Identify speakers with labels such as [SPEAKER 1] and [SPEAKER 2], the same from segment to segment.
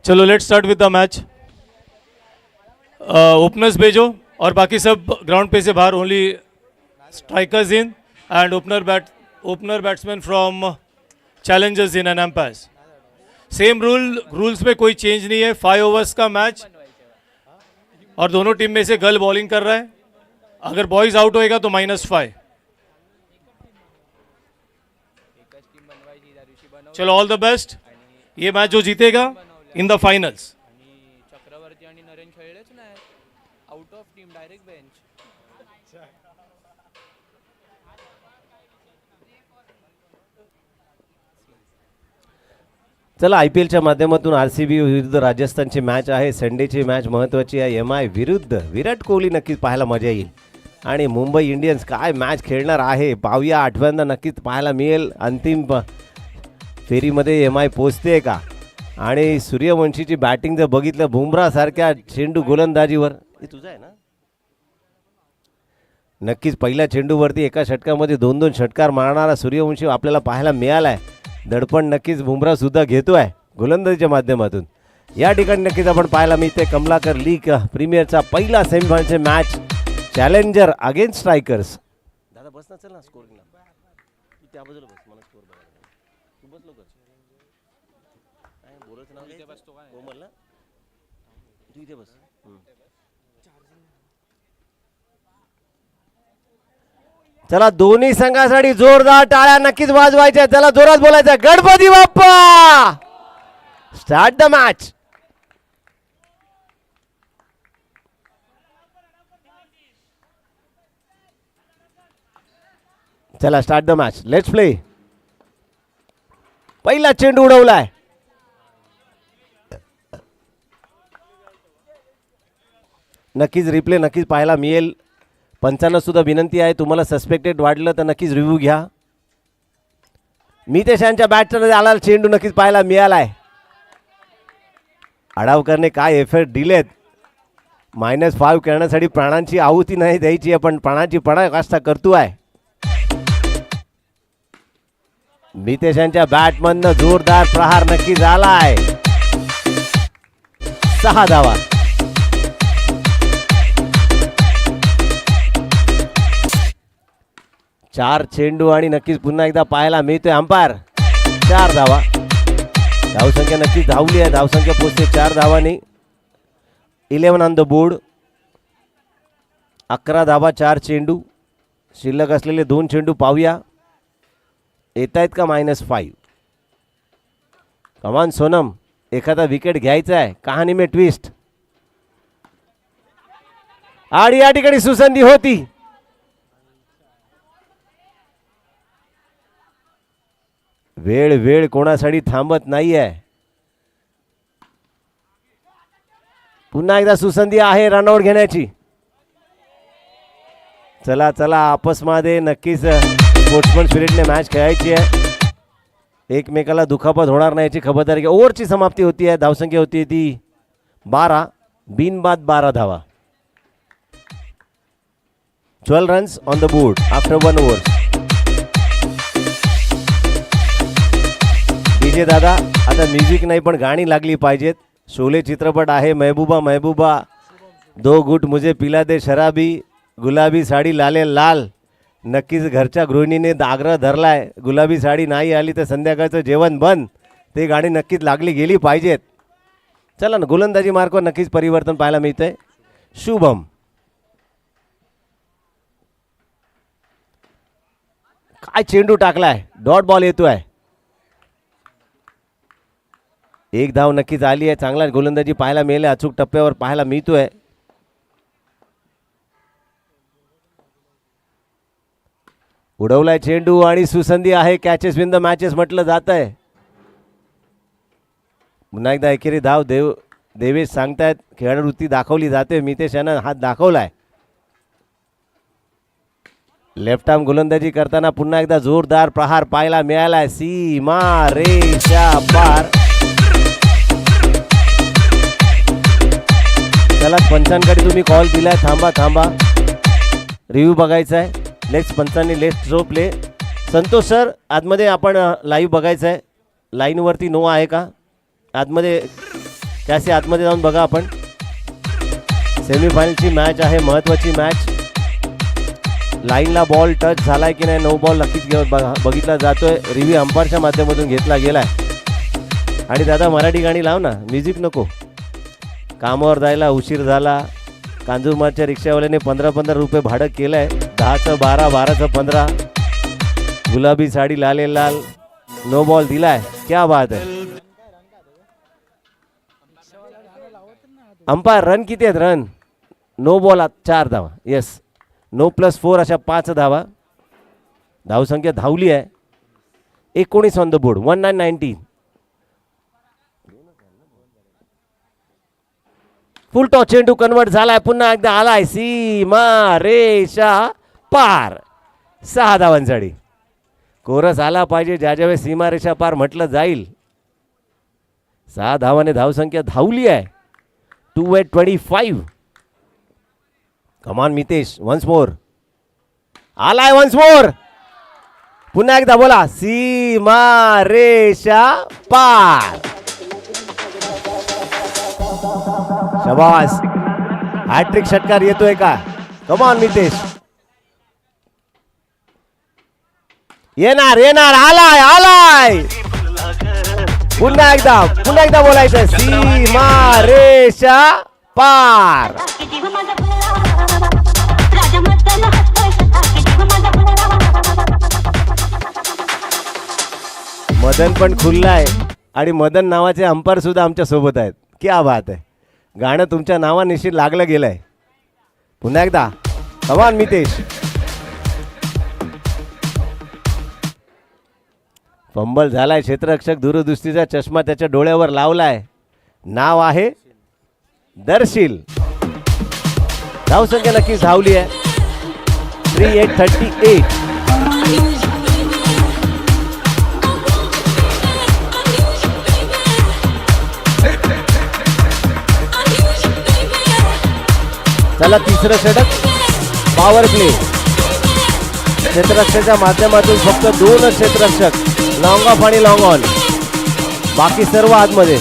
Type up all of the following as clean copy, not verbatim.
[SPEAKER 1] चलो let's start with the match. Openers भेजो और बाकी सब ग्राउंड पे से बाहर, only strikers in and opener batsman from challengers in and umpires. Same rules में कोई चेंज नहीं है। 5 ओवर्स का मैच और दोनों टीम में से गर्ल बॉलिंग कर रहा है। अगर बॉयज आउट होएगा तो -5। चलो ऑल द बेस्ट। ये मैच जो जीतेगा इन द फाइनल्स।
[SPEAKER 2] चक्रवर्ती आणि नरेन खेळलेच नाही, out of team, direct bench.
[SPEAKER 3] चला IPLच्या माध्यमातून RCB विरुद्ध राजस्थानची मॅच आहे. संडेची मॅच महत्त्वाची आहे. MI विरुद्ध विराट कोहली नक्कीच पाहायला मजा येईल. आणि मुंबई इंडियन्स काय मॅच खेळणार आहे पाहूया. आठव्यांदा नक्कीच पाहायला मिळेल. अंतिम फेरीमध्ये MI पोचते का. आणि सूर्यवंशीची बॅटिंग जर बघितलं, बुमरासारख्या चेंडू गोलंदाजीवर, हे तुझं आहे ना, नक्कीच पहिल्या चेंडूवरती एका षटकामध्ये 2-2 षटकार मारणारा सूर्यवंशी आपल्याला पाहायला मिळाला आहे. दडपण नक्कीच बुमरासुद्धा घेतो आहे गोलंदाजीच्या माध्यमातून. या ठिकाणी नक्कीच आपण पाहायला मिळते कमलाकर लीग प्रीमियरचा पहिला सेमीफायनलचे मॅच, चॅलेंजर अगेन्स्ट स्ट्रायकर्स. दादा बस ना, चल ना स्कोरिंगला, तू त्या बाजूला बस, मला स्कोर बघायला. तू बस लवकर, काय बोलायचं नाव इथे बसतो काय कोमल ना, तू इथे बस. चला दोन्ही संघासाठी जोरदार टाळ्या नक्कीच वाजवायच्या. चला जोरात बोलायचं, Ganpati Bappa. Start the match. चला start the match, let's play. पहिला चेंडू उडवलाय. नक्कीच रिप्ले नक्कीच पाहायला मिळेल. पंचांना सुद्धा विनंती आहे, तुम्हाला सस्पेक्टेड वाटलं तर नक्कीच रिव्ह्यू घ्या. मितेश यांच्या बॅटमध्ये आला चेंडू नक्कीच पाहायला मिळालाय. आडावकरने काय एफर्ट दिलेत. -5 करण्यासाठी प्राणांची आहुती नाही द्यायची आहे, पण प्राणांची पराकाष्ठा करतो आहे. मितेश यांच्या बॅटमधनं जोरदार प्रहार नक्की झालाय. 6 धावा. चार चेंडू आणि नक्कीच पुन्हा एकदा पाहायला मिळतोय अंपायर. 4 धावा. धावसंख्या नक्कीच धावली आहे. धावसंख्या पोचते 4 धावांनी. 11 ऑन द बोर्ड. 11 धावा 4 चेंडू. शिल्लक असलेले 2 चेंडू पाहूया. येत आहेत का -5. कमान सोनम, एखादा विकेट घ्यायचा आहे. कहाणी में ट्विस्ट. आणि या ठिकाणी सुसंधी होती. वेळ कोणासाठी थांबत नाहीये. पुन्हा एकदा सुसंधी आहे रनआउट घेण्याची. चला चला आपसमध्ये नक्कीच स्पोर्ट्समन स्पिरिटने मॅच खेळायची आहे. एकमेकाला दुखापत होणार नाही याची खबरदारी घ्या. ओव्हरची समाप्ती होती आहे. धावसंख्या होती ती 12. बिनबाद 12 धावा. 12 runs on the board after 1 over. DJ दादा, आता म्युझिक नाही पण गाणी लागली पाहिजेत. शोले चित्रपट आहे. महबूबा महबूबा, 2 गुट मुझे पिला दे शराबी, गुलाबी साडी लाले लाल. नक्कीच घरच्या गृहिणीने आग्रह धरलाय, गुलाबी साडी नाही आली तर संध्याकाळचं जेवण बंद. ते गाणी नक्कीच लागली गेली पाहिजेत. चला ना, गोलंदाजी मार्कवर नक्कीच परिवर्तन पाहायला मिळतंय. शुभम, काय चेंडू टाकलाय. डॉट बॉल येतोय. 1 धाव नक्कीच आली आहे. चांगला गोलंदाजी पाहायला मिळेल. अचूक टप्प्यावर पाहायला मिळतोय. उडवलाय चेंडू आणि सुसंधी आहे. कॅचेस विन द मॅचेस म्हटलं जात आहे. पुन्हा एकदा एकेरी धाव देवेश सांगतायत. खेळवृत्ती दाखवली जाते. मितेश यानं हात दाखवलाय. लेफ्ट आर्म गोलंदाजी करताना पुन्हा एकदा जोरदार प्रहार पाहायला मिळालाय. सीमा रेषा पार. चला पंचांकडे तुम्ही कॉल दिलाय. थांबा रिव्ह्यू बघायचा आहे. पंचांनी left throw play. Santosh sir, आतमध्ये आपण लाईव्ह बघायचं आहे. लाईनवरती नो आहे का आतमध्ये. त्याचे आतमध्ये जाऊन बघा आपण. सेमीफायनलची मॅच आहे, महत्त्वाची मॅच. लाईनला बॉल टच झालाय की नाही, नो बॉल नक्कीच बघितला जातोय. रिव्ह्यू अंपायरच्या माध्यमातून घेतला गेलाय. आणि दादा मराठी गाणी लाव ना, म्युझिक नको. कामावर जायला उशीर झाला. कांजूरमार्गच्या रिक्षावाल्याने 15-15 रुपये भाडं केलं आहे. 10चं 12, 12चं 15. गुलाबी साडी लाले लाल. नो बॉल दिलाय. क्या बात आहे. अंपायर रन किती आहेत? रन नो बॉल 4 धावा. येस, नो +4 अशा 5 धावा. धावसंख्या धावली आहे 19 on the board. 19-19. Full toss चेंडू कन्वर्ट झालाय. पुन्हा एकदा आलाय सीमा रेषा पार. 6 धावांसाठी. कोरस आला पाहिजे ज्या ज्यावेळेस सीमा रेषा पार म्हटलं जाईल. 6 धावाने धावसंख्या धावली आहे. 2/25. कमान मितेश, वन्स मोर. आलाय वन्स मोर. पुन्हा एकदा बोला, सीमा रेषा पार. शबास. हॅट्रिक षटकार येतोय का? कमान मितेश. येणार येणार. आलाय आलाय. पुन्हा एकदा बोलायचं, सीमा रेषा पार. मदन पण खुल्लाय आणि मदन नावाचे अंपायर सुद्धा आमच्या सोबत आहेत. क्या बात आहे. गाणं तुमच्या नावानिशी लागलं गेलंय. पुन्हा एकदा कमान मितेश. फंबल झालाय. क्षेत्ररक्षक दूरदृष्टीचा चष्मा त्याच्या डोळ्यावर लावलाय. नाव आहे दर्शील. धावसंख्या नक्कीच धावली आहे. 38-38. चला तिसरं षटक. Power play. क्षेत्ररक्षकाच्या माध्यमातून फक्त 2 क्षेत्ररक्षक, लॉंग ऑफ आणि लॉंग ऑन. बाकी सर्व आतमध्ये.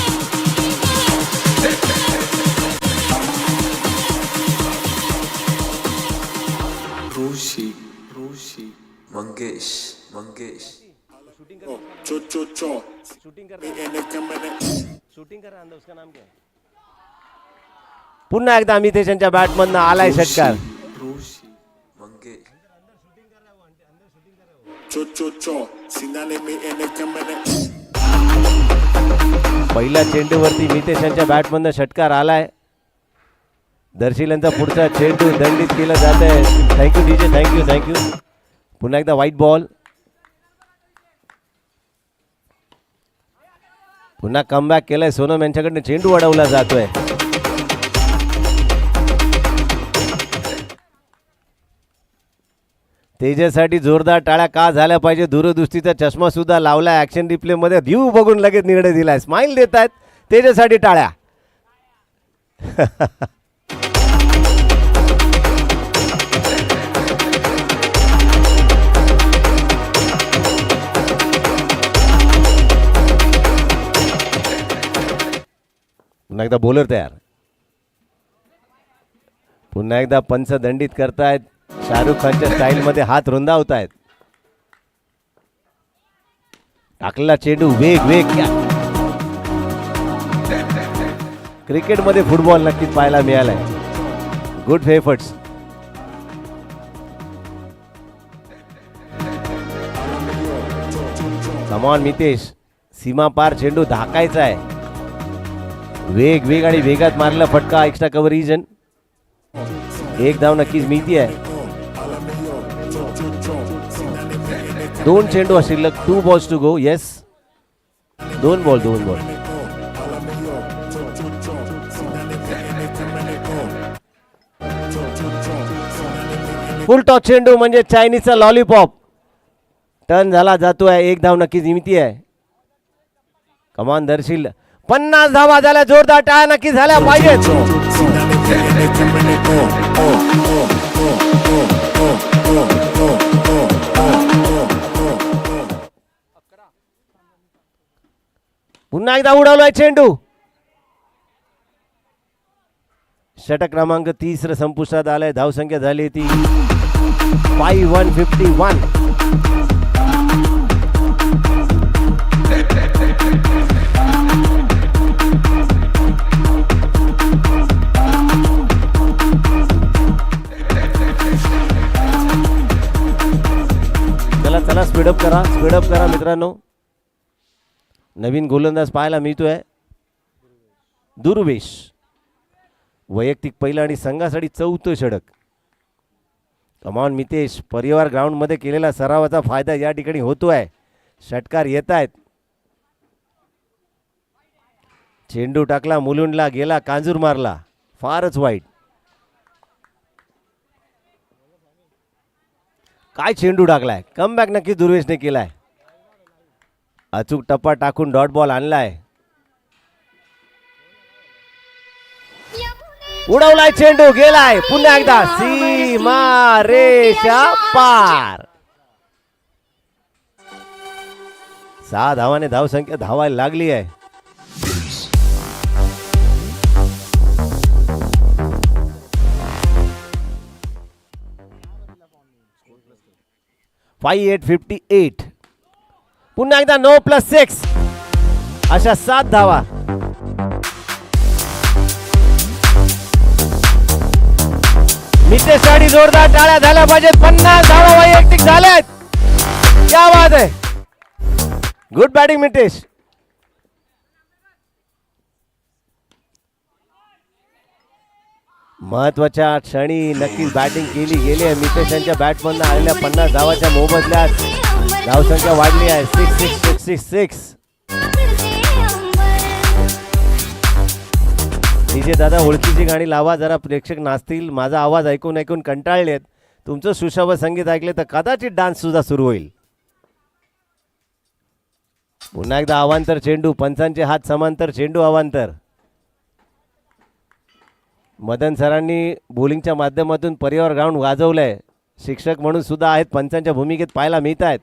[SPEAKER 4] रोशी मंगेश
[SPEAKER 3] शूटिंग कर. उसका नाम क्या है? पुन्हा एकदा मितेशच्या बॅटमधनं आलाय षटकार. पहिल्या चेंडूवरती मितेशच्या बॅटमधनं षटकार आलाय. दर्शील यांचा पुढचा चेंडू दंडित केला जात आहे. Thank you DJ, thank you. पुन्हा एकदा व्हाईट बॉल. पुन्हा कमबॅक केलाय. सोनम यांच्याकडनं चेंडू अडवला जातोय. तेजासाठी जोरदार टाळ्या का झाल्या पाहिजे. दूरदृष्टीचा चष्मा सुद्धा लावलाय. ऍक्शन रिप्ले मध्ये व्ह्यू बघून लगेच निर्णय दिलाय. स्माइल देत आहेत. तेजासाठी टाळ्या. पुन्हा एकदा बॉलर तयार. पुन्हा एकदा पंच दंडित करतायत. शाहरुख खानच्या स्टाईल मध्ये हात रुंदावतायत. टाकलेला चेंडू वेग. क्रिकेटमध्ये फुटबॉल नक्कीच पाहायला मिळालाय. Good efforts. कमॉन मितेश. सीमा पार चेंडू धाकायचा आहे. वेग आणि वेगात मारला फटका. Extra cover region. 1 धाव नक्कीच मिळती आहे. 2 चेंडू शिल्लक. 2 balls to go. Yes, 2 ball. Full toss चेंडू म्हणजे चायनीजचा लॉलीपॉप. टर्न झाला जातोय. 1 धाव नक्कीच मिळती आहे. कमान दर्शील. 50 धावा झाल्या. जोरदार टाळ्या नक्कीच झाल्या पाहिजेत. पुन्हा एकदा उडवलाय चेंडू. षटक क्रमांक 30 संपुष्टात आलाय. धावसंख्या झाली ती 5151. चला चला स्पीडअप करा मित्रांनो. नवीन गोलंदाज पाहायला मिळतोय दुर्वेश. वैयक्तिक पहिलं आणि संघासाठी 4थं षटक. कमान मितेश, परिवार ग्राउंडमध्ये केलेला सरावाचा फायदा या ठिकाणी होतोय. षटकार येत आहेत. चेंडू टाकला, मुलुंडला गेला, कांजूर मारला, फारच वाईट. काय चेंडू टाकलाय. कमबॅक नक्की दुर्वेशने केलाय. अचूक टप्पा टाकून डॉट बॉल आणलाय. उडवलाय चेंडू, गेलाय पुन्हा एकदा सीमा रेषा पार. 6 धावाने धावसंख्या धावायला लागली आहे. $5858. पुन्हा एकदा 9+6 अशा 7 धावा. मितेशसाठी जोरदार टाळ्या झाल्या पाहिजेत. 50 धावा वैयक्तिक झाल्यात. क्या बात आहे. Good batting Mitesh. महत्वाच्या क्षणी नक्कीच बॅटिंग केली गेली आहे. मितेश यांच्या बॅटमधून आलेल्या 50 धावाच्या मोबदल्यात धावसंख्या वाढली आहे 66666. डीजे दादा ओळखीची गाणी लावा, जरा प्रेक्षक नाचतील. माझा आवाज ऐकून ऐकून कंटाळलेत. तुमचं सुशाबत संगीत ऐकले तर कदाचित डान्स सुद्धा सुरू होईल. पुन्हा एकदा अवांतर चेंडू, पंचांचे हात समांतर, चेंडू अवांतर. मदन सरांनी बॉलिंगच्या माध्यमातून परिवार ग्राउंड वाजवलंय. शिक्षक म्हणून सुद्धा आहेत, पंचांच्या भूमिकेत पाहायला मिळत आहेत.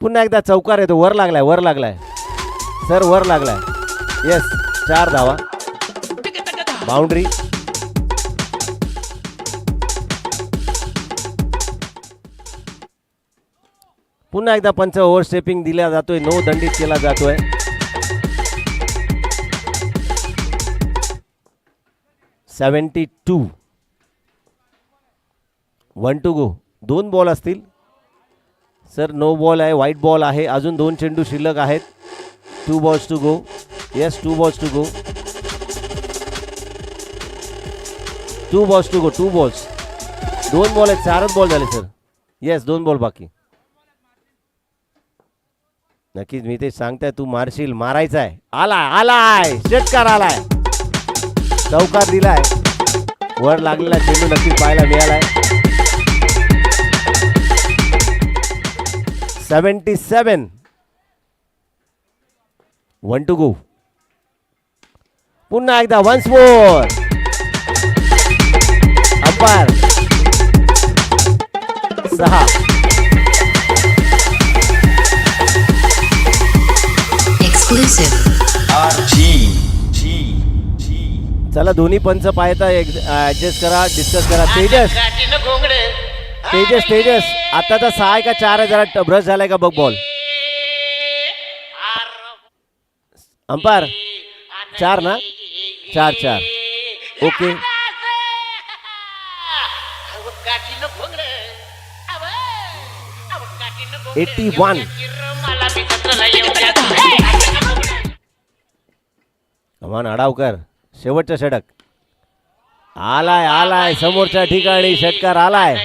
[SPEAKER 3] पुन्हा एकदा चौकार येतो. वर लागलाय सर, वर लागलाय. येस, 4 धावा, बाउंड्री. पुन्हा एकदा पंच ओव्हर स्टेपिंग दिला जातोय. 9 दंडित केला जातोय. $72. 1 to go. 2 बॉल असतील सर. नो बॉल आहे, व्हाईट बॉल आहे. अजून 2 चेंडू शिल्लक आहेत. 2 balls to go. Yes, 2 balls to go. 2 balls to go. 2 balls. 2 ball आहेत. 4च बॉल झाले सर. येस, 2 बॉल बाकी. नक्कीच मी ते सांगताय, तू मारशील, मारायचा आहे. आलाय षटकार आलाय. चौकार दिलाय. वर लागलेला चेंडू नक्कीच पाहायला मिळालाय. 77. 1 to go. पुन्हा एकदा वन्स मोर. अंपायर 6. चला दोन्ही पंच पाहता ऍडजस्ट करा, डिस्कस करा. तेजस आताचा 6 आहे का 4 आहे? जरा ब्रश झालाय का बघ बॉल. अंपायर 4 ना? 4. ओके. 81. कमान अडावकर, शेवटचा षटक. आलाय समोरच्या ठिकाणी षटकार आलाय.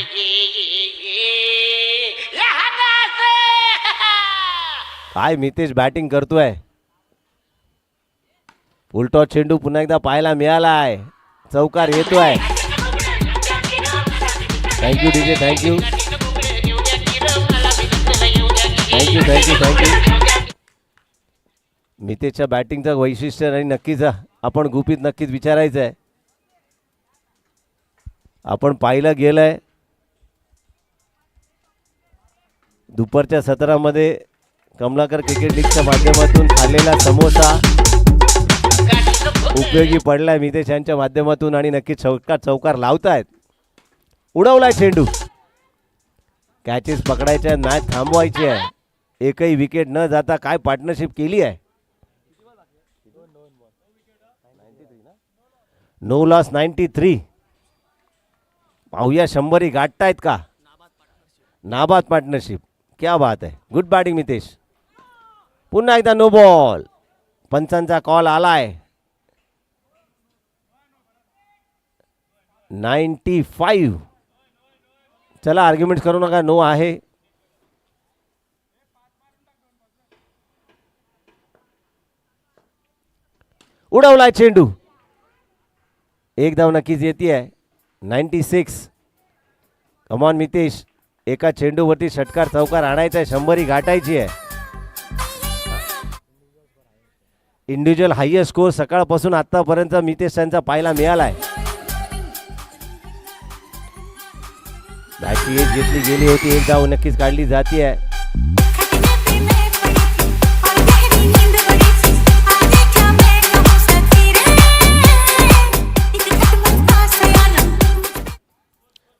[SPEAKER 3] काय मितेश बॅटिंग करतोय. उलटॉ चेंडू पुन्हा एकदा पाहायला मिळालाय. चौकार येतोय. Thank you DJ, thank you. मितेशच्या बॅटिंगचं वैशिष्ट्य आणि नक्कीच आपण गुपित नक्कीच विचारायचं आहे. आपण पाहिलं गेलंय दुपारच्या सत्रामध्ये कमलाकर क्रिकेट लीगच्या माध्यमातून खाल्लेला समोसा उपयोगी पडलाय मितेश यांच्या माध्यमातून आणि नक्की चौकार लावतायत. उडवलाय चेंडू. कॅचेस पकडायच्या, मॅच थांबवायची आहे. एकही विकेट न जाता काय पार्टनरशिप केली आहे. No loss 93. पाहूया 100 गाठतायत का. नाबाद पार्टनरशिप. क्या बात आहे. Good batting Mitesh. पुन्हा एकदा नो बॉल. पंचांचा कॉल आलाय. 95. चला आर्ग्युमेंट करू नका. नो आहे. उडवलाय चेंडू. एक धाव नक्कीच येते आहे. 96. कमॉन मितेश. एका चेंडूवरती षटकार चौकार आणायचा आहे. 100 गाठायची आहे. इंडिव्हिज्युअल हायएस्ट स्कोर सकाळपासून आतापर्यंत मितेश यांचा पाहायला मिळालाय. मॅचची एज घेतली गेली होती. एक धाव नक्कीच काढली जाते आहे.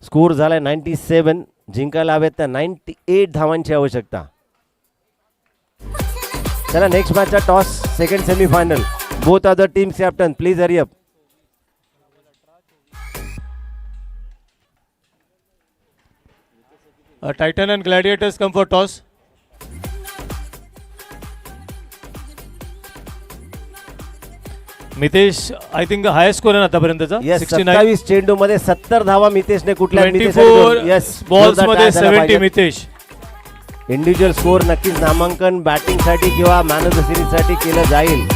[SPEAKER 3] स्कोर झालाय 97. जिंकायला हवेत त्या 98 धावांची आवश्यकता. चला नेक्स्ट मॅचचा toss. Second semifinal. Both are the teams captain please hurry up.
[SPEAKER 1] Titan and Gladiators come for toss. Mitesh I think highest score आहे आतापर्यंतचा.
[SPEAKER 3] येस
[SPEAKER 1] 69.
[SPEAKER 3] 27 चेंडू मध्ये 70 धावा मितेशने. कुठल्या
[SPEAKER 1] 24 बॉल्स मध्ये 70 मितेश.
[SPEAKER 3] इंडिव्हिज्युअल स्कोर नक्कीच नामांकन बॅटिंग साठी किंवा मॅन ऑफ द सिरीज साठी केलं जाईल.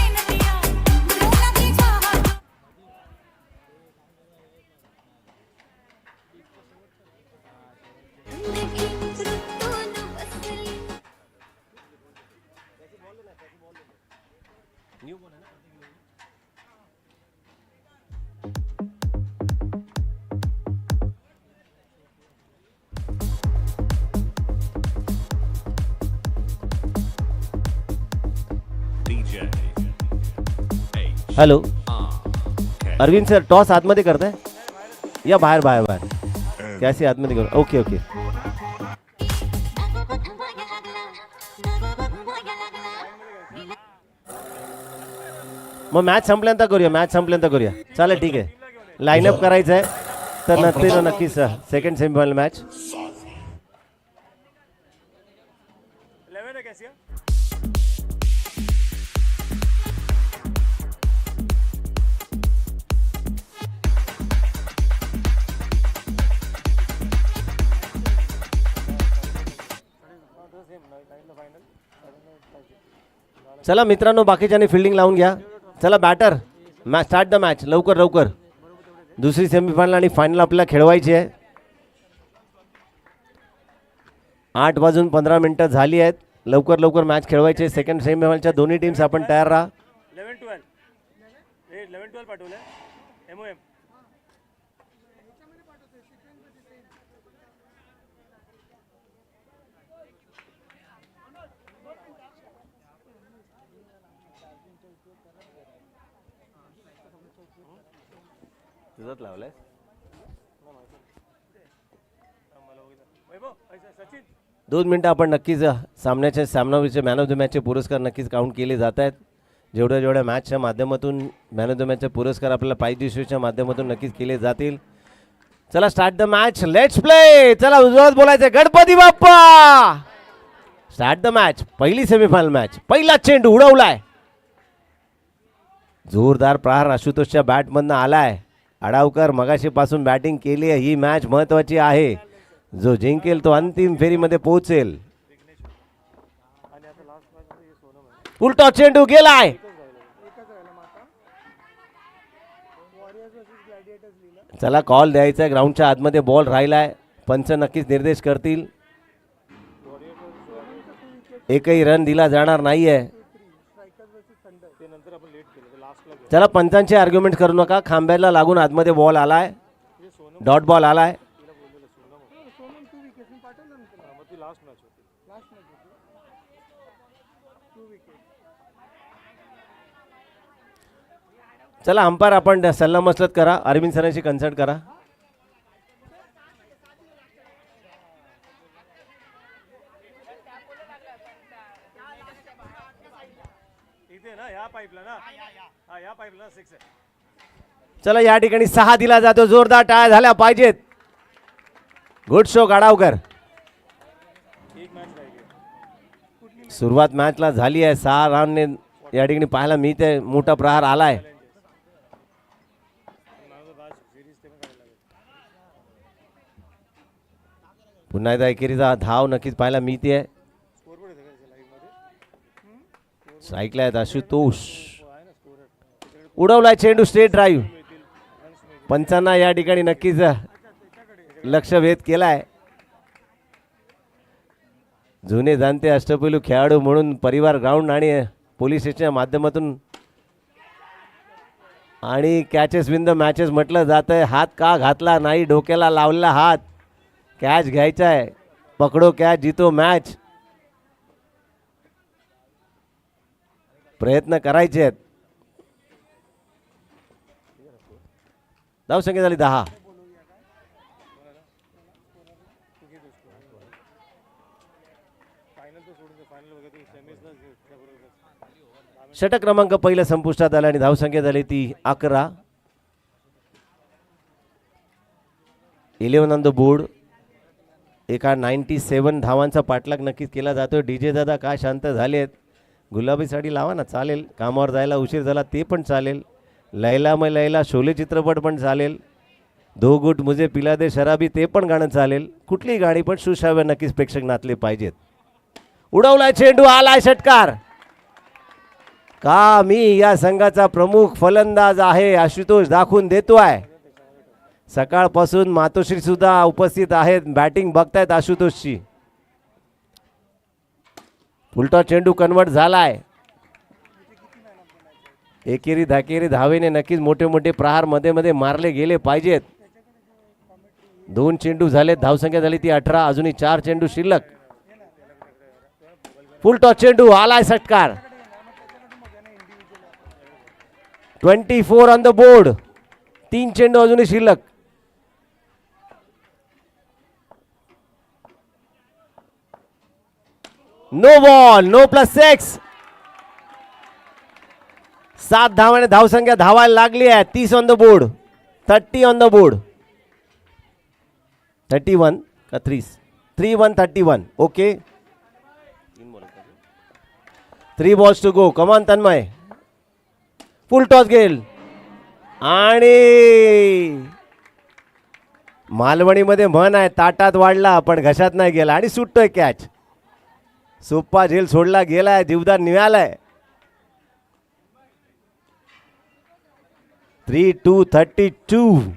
[SPEAKER 3] Hello Arvind sir. टॉस आतमध्ये करताय या बाहेर बाहेर बाहेर. कॅसी आतमध्ये करू. Okay okay. मग मॅच संपल्यानंतर करूया. मॅच संपल्यानंतर करूया. चालेल ठीक आहे. लाईनअप करायचं आहे तर नक्कीच सेकंड सेमीफायनल मॅच. चला मित्रांनो बाकीच्यांनी फिल्डिंग लावून घ्या. चला batter match start the match. लवकर लवकर. दुसरी सेमीफायनल आणि फायनल आपल्याला खेळवायची आहे. 8:15 झाली आहेत. लवकर लवकर मॅच खेळवायची आहे. सेकंड सेमीफायनलच्या दोन्ही टीम्स आपण तयार राहा.
[SPEAKER 1] 11-12 पाठवलं MOM.
[SPEAKER 3] तुझाच लावलाय. 2 मिनिटं आपण नक्कीच सामन्याचे मॅन ऑफ द मॅचचे पुरस्कार नक्कीच काउंट केले जात आहेत. जेवढ्या मॅचच्या माध्यमातून मॅन ऑफ द मॅचचे पुरस्कार आपल्याला पायदिवशीच्या माध्यमातून नक्कीच केले जातील. चला start the match. Let's play. चला उजवत बोलायचं. Ganpati Bappa. Start the match. पहिली सेमीफायनल मॅच. पहिला चेंडू उडवलाय. जोरदार प्रहार आशुतोषच्या बॅटमधनं आलाय. अडावकर मगाशीपासून बॅटिंग केली आहे. ही मॅच महत्त्वाची आहे. जो जिंकेल तो अंतिम फेरीमध्ये पोहोचेल. उलटा चेंडू गेलाय. चला कॉल द्यायचा आहे. ग्राउंडच्या आतमध्ये बॉल राहिलाय. पंच नक्कीच निर्देश करतील. एकही रन दिला जाणार नाहीये. चला पंचांची आर्ग्युमेंट करू नका. खांब्याला लागून आतमध्ये बॉल आलाय. डॉट बॉल आलाय. चला अंपायर आपण सल्लामसलत करा, अरविंद सरांशी कन्सल्ट करा. चला या ठिकाणी 6 दिला जातो. जोरदार टाळ्या झाल्या पाहिजेत. Good show Gadavkar. सुरुवात मॅचला झाली आहे. 6 रनने या ठिकाणी पाहायला मिळते. मोठा प्रहार आलाय. पुन्हा एकदा एकेरीचा धाव नक्कीच पाहायला मिळते. स्ट्राईकला आहेत आशुतोष. उडवलाय चेंडू. Straight drive. पंचांना या ठिकाणी नक्कीच लक्ष भेद केलाय. जुने जाणते अष्टपैलू खेळाडू म्हणून परिवार ग्राउंड आणि पोलीस स्टेशनच्या माध्यमातून आणि कॅचेस विन द मॅचेस म्हटलं जात आहे. हात का घातला नाही, डोक्याला लावलेला हात. कॅच घ्यायचा आहे. पकडो कॅच जितो मॅच. प्रयत्न करायचे आहेत. धावसंख्या झाली 10. षटक क्रमांक पहिला संपुष्टात आला आणि धावसंख्या झाली ती 11. 11 ऑन द बोर्ड. एका 97 धावांचा पाठलाग नक्कीच केला जातो. डीजे दादा काय शांत झालेत. गुलाबी साडी लावा ना, चालेल. कामावर जायला उशीर झाला ते पण चालेल. लैला मै लैला शोले चित्रपट पण चालेल. दो गुट मुझे पिला दे शराबी ते पण गाणं चालेल. कुठलीही गाणी पण सुश्राव्य नक्कीच प्रेक्षक नाचले पाहिजेत. उडवलाय चेंडू. आलाय षटकार. का मी या संघाचा प्रमुख फलंदाज आहे आशुतोष दाखवून देतोय. सकाळपासून मातोश्री सुद्धा उपस्थित आहेत. बॅटिंग बघतायत आशुतोषची. उलटा चेंडू कन्वर्ट झालाय. एकेरी धाकेरी धावेने नक्कीच मोठे मोठे प्रहार मध्ये मध्ये मारले गेले पाहिजेत. 2 चेंडू झालेत. धावसंख्या झाली ती 18. अजूनही 4 चेंडू शिल्लक. फुल टॉस चेंडू. आलाय षटकार. 24 ऑन द बोर्ड. 3 चेंडू अजूनही शिल्लक. No ball. नो +6. 7 धावाने धावसंख्या धावायला लागली आहे. 30 on the board. 30 on the board. 31 का 30? 3-1 31. Okay. 3 balls to go. Come on. Full toss घेईल आणि मालवणीमध्ये म्हण आहे ताटात वाढला पण घशात नाही गेला आणि सुटतोय कॅच. सोप्पा झेल सोडला गेलाय. जीवदार निघालाय. 3-2 32.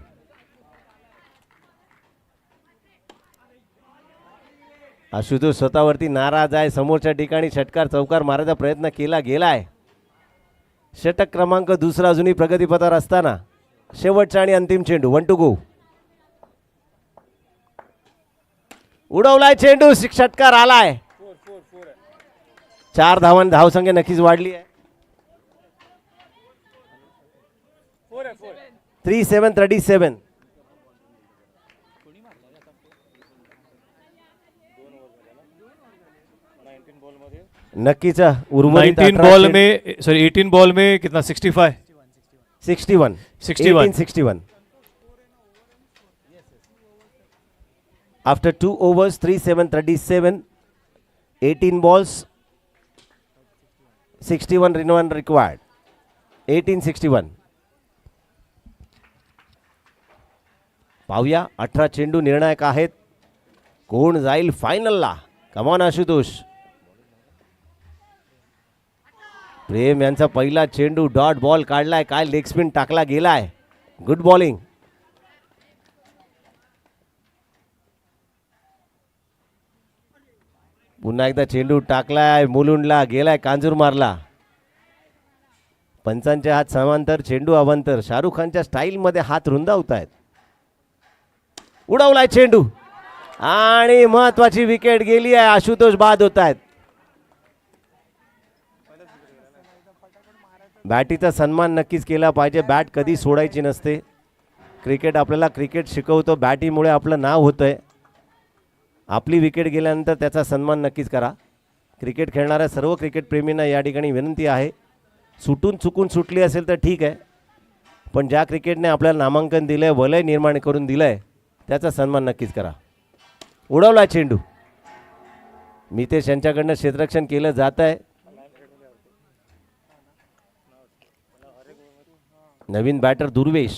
[SPEAKER 3] आशुतोष स्वतःवरती नाराज आहे. समोरच्या ठिकाणी षटकार चौकार मारायचा प्रयत्न केला गेलाय. षटक क्रमांक दुसरा अजूनही प्रगतीपथावर असताना शेवटचा आणि अंतिम चेंडू. 1 टू गो. उडवलाय चेंडू. षटकार आलाय. 4 धावांनी धावसंख्या नक्कीच वाढली आहे. 3-7 37. नक्कीच उर्वरित
[SPEAKER 1] 19 बॉल में, सॉरी 18 बॉल में कितना 65
[SPEAKER 3] 61 61. After 2 overs 3-7 37. 18 balls 61 run required. 18-61. पाहूया 18 चेंडू निर्णायक आहेत. कोण जाईल फायनलला. कमॉन आशुतोष. प्रेम यांचा पहिला चेंडू डॉट बॉल काढलाय. काय लेग स्पिन टाकला गेलाय. Good bowling. पुन्हा एकदा चेंडू टाकलाय. मुलुंडला गेलाय. कांजूर मारला. पंचांचे हात समांतर. चेंडू अवांतर. शाहरुख खानच्या स्टाईल मध्ये हात रुंदावत आहेत. उडवलाय चेंडू आणि महत्वाची विकेट गेली आहे. आशुतोष बाद होत आहेत. बॅटीचा सन्मान नक्कीच केला पाहिजे. बॅट कधी सोडायची नसते. क्रिकेट आपल्याला क्रिकेट शिकवतो. बॅटीमुळे आपलं नाव होतं आहे. आपली विकेट गेल्यानंतर त्याचा सन्मान नक्कीच करा. क्रिकेट खेळणाऱ्या सर्व क्रिकेटप्रेमींना या ठिकाणी विनंती आहे, सुटून चुकून सुटली असेल तर ठीक आहे, पण ज्या क्रिकेटने आपल्याला नामांकन दिलं आहे, वलय निर्माण करून दिलं आहे, त्याचा सन्मान नक्कीच करा. उडवला चेंडू. मितेश यांच्याकडनं क्षेत्ररक्षण केलं जात आहे. नवीन बॅटर दुर्वेश.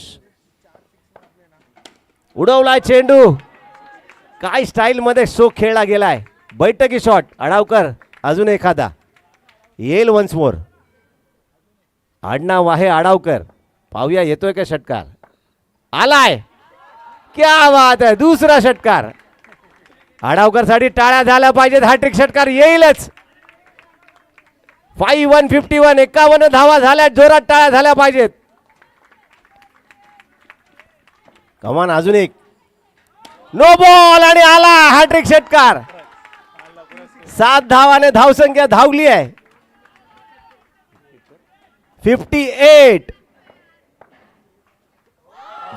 [SPEAKER 3] उडवलाय चेंडू. काय स्टाईलमध्ये शोक खेळला गेलाय. बैठकी शॉट. अडावकर अजून एखादा येईल. Once more. आडनाव आहे अडावकर. पाहूया येतोय का षटकार. आलाय. क्या बात आहे. दुसरा षटकार. अडावकर साठी टाळ्या झाल्या पाहिजेत. हॅट्रिक षटकार येईलच. 151 51 धावा झाल्या. जोरात टाळ्या झाल्या पाहिजेत. कमान अजून एक. नो बॉल आणि आला हॅट्रिक षटकार. 7 धावाने धावसंख्या धावली आहे. 58.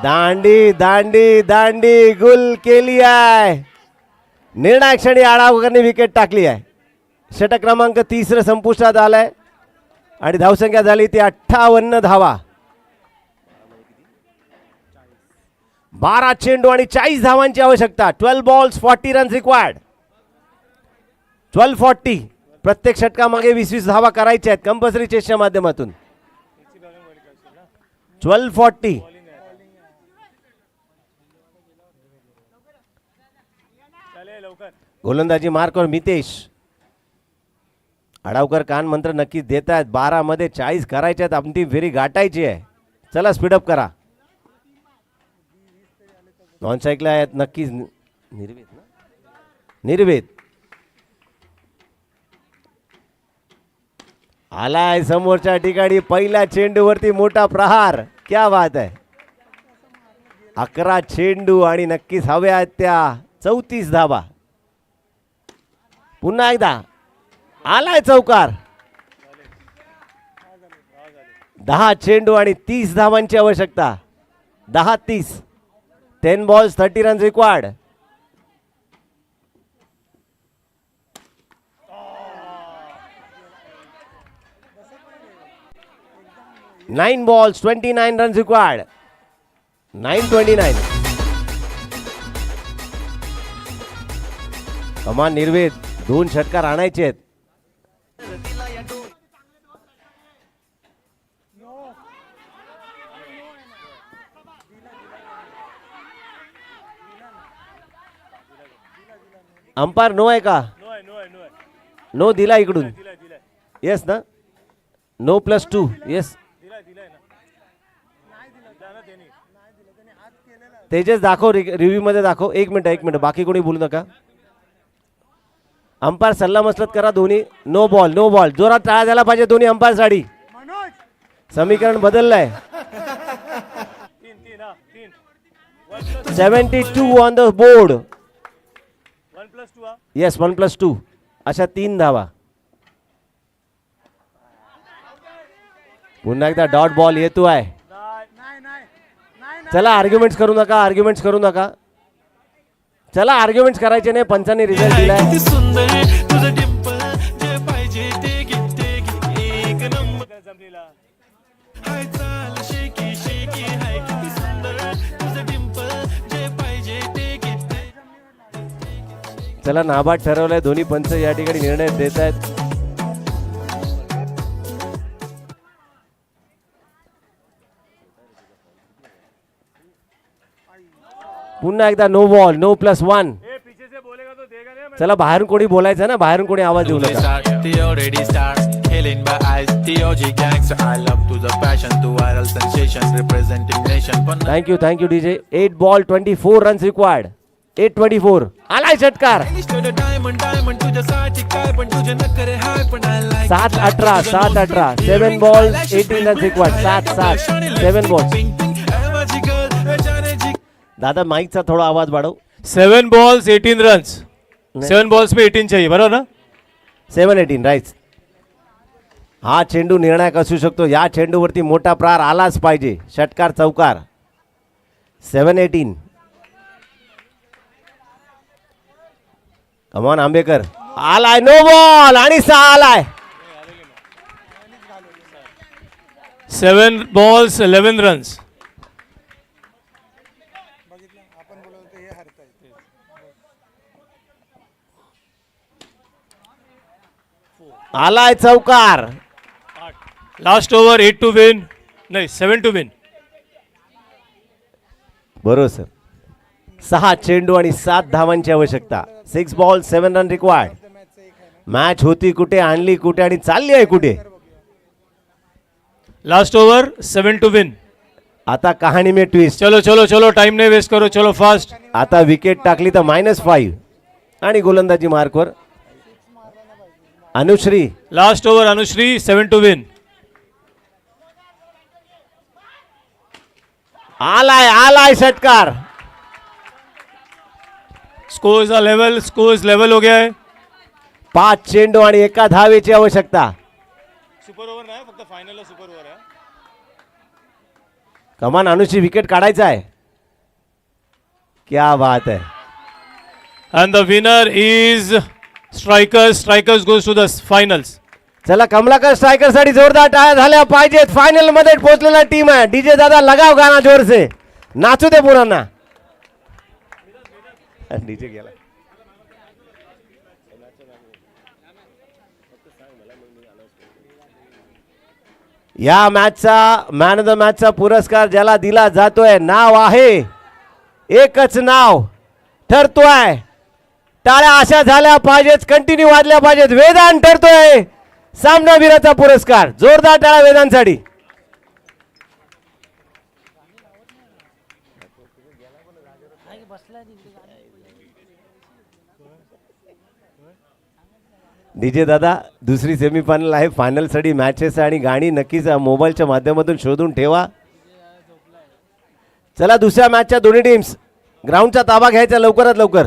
[SPEAKER 3] दांडी दांडी दांडी गुल केली आहे. निर्णायक क्षणी आडावकरने विकेट टाकली आहे. षटक क्रमांक 30 संपुष्टात आलाय आणि धावसंख्या झाली ती 58 धावा. 12 चेंडू आणि 40 धावांची आवश्यकता. 12 बॉल्स 40 रन्स रिक्वायर्ड. 1240. प्रत्येक षटकामागे 20 धावा करायच्या आहेत कंपल्सरी चेसच्या माध्यमातून. 1240. गोलंदाजी मार्कवर मितेश. अडावकर कान मंत्र नक्कीच देत आहेत. 12 मध्ये 40 करायचे आहेत. अंतिम फेरी गाठायची आहे. चला स्पीडअप करा. नॉन सायकल आहेत नक्कीच. निर्वेद आलाय समोरच्या ठिकाणी. पहिल्या चेंडूवरती मोठा प्रहार. क्या बात आहे. 11 चेंडू आणि नक्कीच हव्या आहेत त्या 34 धावा. पुन्हा एकदा आलाय चौकार. 10 चेंडू आणि 30 धावांची आवश्यकता. 10-30. 10 balls 30 runs required. Nine balls 29 runs required. 929. कमान निर्वेद. 2 षटकार आणायचे आहेत. अंपायर नो आहे का. नो दिला इकडून. येस ना. नो +2. येस. तेजस दाखव रिव्ह्यू मध्ये दाखव. एक मिनिट बाकी कोणी बोलू नका. अंपायर सल्ला मसलत करा. दोन्ही नो बॉल. जोरात टाळा झाला पाहिजे दोन्ही अंपायर साठी. समीकरण बदललंय. 72 ऑन द बोर्ड. येस 1+2. अशा 3 धावा. पुन्हा एकदा डॉट बॉल येतो आहे. चला आर्ग्युमेंट्स करू नका. चला आर्ग्युमेंट्स करायचे नाही. पंचांनी रिझल्ट दिलाय. चला नाबाद ठरवलंय. दोन्ही पंच या ठिकाणी निर्णय देत आहेत. पुन्हा एकदा नो बॉल. नो +1. चला बाहेरून कोणी बोलायचं ना. बाहेरून कोणी आवाज देऊ नका. Thank you DJ. 8 ball 24 runs required. 8-24. आलाय षटकार. 7-18. 7 balls 18 runs required. 7 balls. दादा माइकचा थोड़ा आवाज बढ़ाओ.
[SPEAKER 1] 7 balls 18 runs. 7 balls में 18 चाहिए. बराबर ना.
[SPEAKER 3] 7-18 राइट. हा चेंडू निर्णायक असू शकतो. या चेंडूवरती मोठा प्रहार आलाच पाहिजे. षटकार चौकार. 7-18. कमॉन आंबेकर. आलाय नो बॉल आणि 6 आलाय.
[SPEAKER 1] 7 balls, 11 runs.
[SPEAKER 3] आलाय चौकार.
[SPEAKER 1] Last over 8 to win. No, 7 to win.
[SPEAKER 3] बरोबर सर. 6 चेंडू आणि 7 धावांची आवश्यकता. 6 बॉल 7 रन रिक्वायर्ड. मॅच होती कुठे, आणली कुठे आणि चालली आहे कुठे.
[SPEAKER 1] Last over 7 to win.
[SPEAKER 3] आता कहाणी में ट्विस्ट.
[SPEAKER 1] चलो चलो चलो, टाइम नहीं वेस्ट करो, चलो फास्ट.
[SPEAKER 3] आता विकेट टाकली तर -5 आणि गोलंदाजी मार्कवर Anushree.
[SPEAKER 1] Last over Anushri, 7 to win.
[SPEAKER 3] आलाय आलाय षटकार.
[SPEAKER 1] Scores are level, scores level हो गया है.
[SPEAKER 3] 5 चेंडू आणि 1 धावेची आवश्यकता.
[SPEAKER 1] सुपर ओव्हर नाही, फक्त फायनलला सुपर ओव्हर आहे.
[SPEAKER 3] कमान अनुश्री विकेट काढायचा आहे. क्या बात है.
[SPEAKER 1] And the winner is Strikers. Strikers goes to the finals.
[SPEAKER 3] चला कमलाकर स्ट्रायकर साठी जोरदार टाळ्या झाल्या पाहिजेत. फायनल मध्ये पोहोचलेला टीम आहे. डीजे दादा लगाव गाना जोर से, नाचू दे पुरांना. डीजे गेला. या मॅचचा मॅन ऑफ द मॅचचा पुरस्कार ज्याला दिला जातोय, नाव आहे एकच नाव ठरतोय. टाळ्या अशा झाल्या पाहिजेत, कंटिन्यू वाजल्या पाहिजेत. वेदांत ठरतोय सामनावीराचा पुरस्कार. जोरदार टाळ्या वेदांसाठी. डीजे दादा दुसरी सेमीफायनल आहे. फायनलसाठी मॅचेस आणि गाणी नक्कीच मोबाईलच्या माध्यमातून शोधून ठेवा. चला दुसऱ्या मॅचच्या दोन्ही टीम्स ग्राउंडचा ताबा घ्यायचा लवकरात लवकर.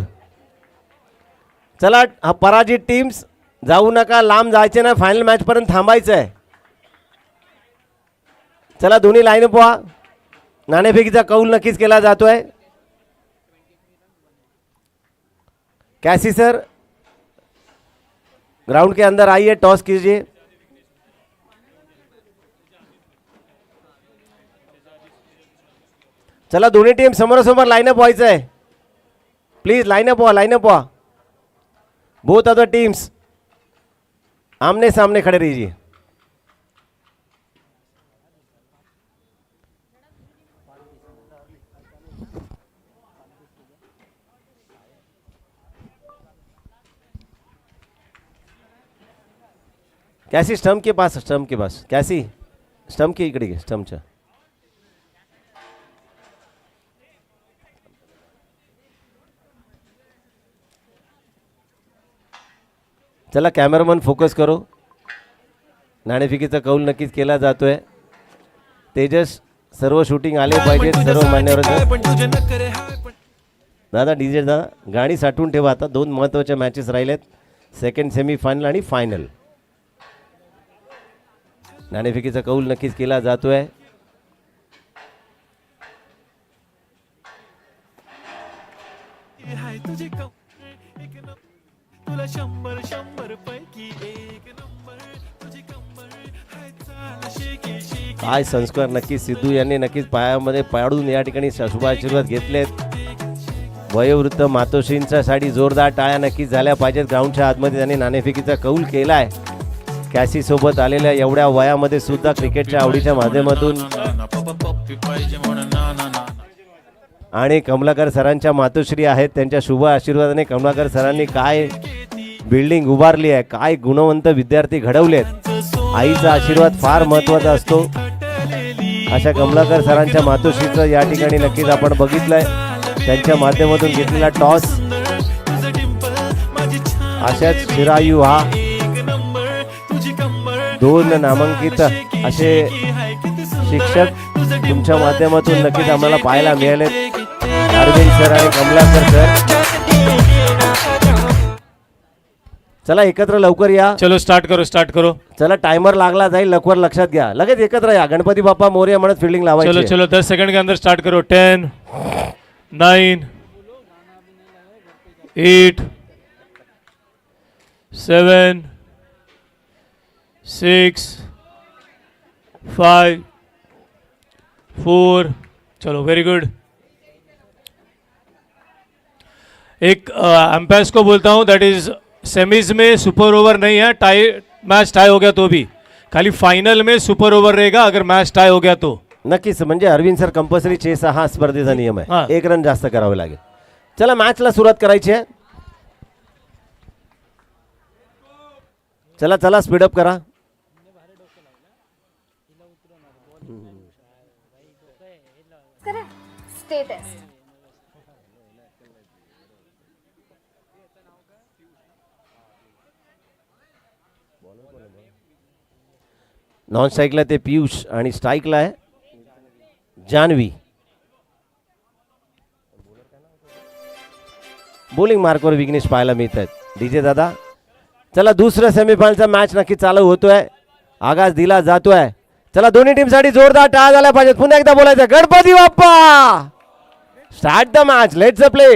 [SPEAKER 3] चला हा पराजित टीम्स जाऊ नका, लांब जायचे ना, फायनल मॅच पर्यंत थांबायचं आहे. चला दोन्ही लाईन पहा. नाणेफेकीचा कौल नक्कीच केला जातोय. कैसी सर ग्राउंड के अंदर आइए, टॉस कीजिए. चला दोन्ही टीम समोरासमोर लाईनअप व्हायचं आहे. प्लीज लाईनअप व्हा, लाईनअप व्हा. बोथ अदर टीम्स आमने सामने खड़े रहिए. कैसी स्टंप के पास, स्टंप के पास कैसी स्टंप के इकडे घे, स्टंपच्या. चला कॅमेरामन फोकस करो. नाणेफेकीचा कौल नक्कीच केला जातोय. तेजस सर्व शूटिंग आले पाहिजे सर्व मान्यवर. दादा डीजे दादा गाणी साठवून ठेवा. आता 2 महत्त्वाच्या मॅचेस राहिलेत, सेकंड सेमीफायनल आणि फायनल. नाणेफेकीचा कौल नक्कीच केला जातोय. काय संस्कार नक्कीच सिद्धू यांनी नक्कीच पायामध्ये पाडून या ठिकाणी शुभाशीर्वाद घेतलेत. वयोवृद्ध मातोश्रींच्या साठी जोरदार टाळ्या नक्कीच झाल्या पाहिजेत. ग्राउंडच्या आतमध्ये त्यांनी नाणेफेकीचा कौल केलाय. कॅसी सोबत आलेल्या एवढ्या वयामध्ये सुद्धा क्रिकेटच्या आवडीच्या माध्यमातून आणि कमलाकर सरांच्या मातोश्री आहेत. त्यांच्या शुभ आशीर्वादाने कमलाकर सरांनी काय बिल्डिंग उभारली आहे, काय गुणवंत विद्यार्थी घडवलेत. आईचा आशीर्वाद फार महत्त्वाचा असतो. अशा कमलाकर सरांच्या मातोश्रीचं या ठिकाणी नक्कीच आपण बघितलंय. त्यांच्या माध्यमातून घेतलेला टॉस, अशाच चिरायू हा 2 नामांकित असे शिक्षक तुमच्या माध्यमातून नक्कीच आम्हाला पाहायला मिळाले. अरविंद सर आणि कमलाकर सर. चला एकत्र लवकर या.
[SPEAKER 1] चलो स्टार्ट करो.
[SPEAKER 3] चला टाइमर लागला जाईल, लवकर लक्षात घ्या. लगेच एकत्र या. गणपती बाप्पा मोरया म्हणत फिल्डिंग लावायची.
[SPEAKER 1] चलो 10 सेकंड के अंदर स्टार्ट करो. 10, 9, 8, 7, 6, 5, 4. चलो वेरी गुड. एक एम्पायर्स को बोलता हूँ, दैट इज सेमीज में सुपर ओवर नहीं है. मैच टाई हो गया तो भी, खाली फाइनल में सुपर ओवर रहेगा अगर मैच टाई हो गया तो.
[SPEAKER 3] नक्कीच. म्हणजे अरविंद सर कंपल्सरी चेस हा स्पर्धेचा नियम
[SPEAKER 1] हा.
[SPEAKER 3] आहे. 1 रन जास्त करावे लागेल. चला मॅचला सुरुवात करायची आहे. चला स्पीडअप करा.
[SPEAKER 5] Stay test.
[SPEAKER 3] नॉन स्ट्राईकला ते पियुष आणि स्ट्राईकला आहे जान्हवी. बॉलिंग मार्कवर विघ्नेश पाहायला मिळत आहेत. डीजे दादा, चला दुसरं सेमीफायनलचा मॅच नक्की चालू होतोय. आगाज दिला जातोय. चला दोन्ही टीमसाठी जोरदार टाळ्या झाल्या पाहिजेत. पुन्हा एकदा बोलायचं Ganpati Bappa. Start the match. Let's play.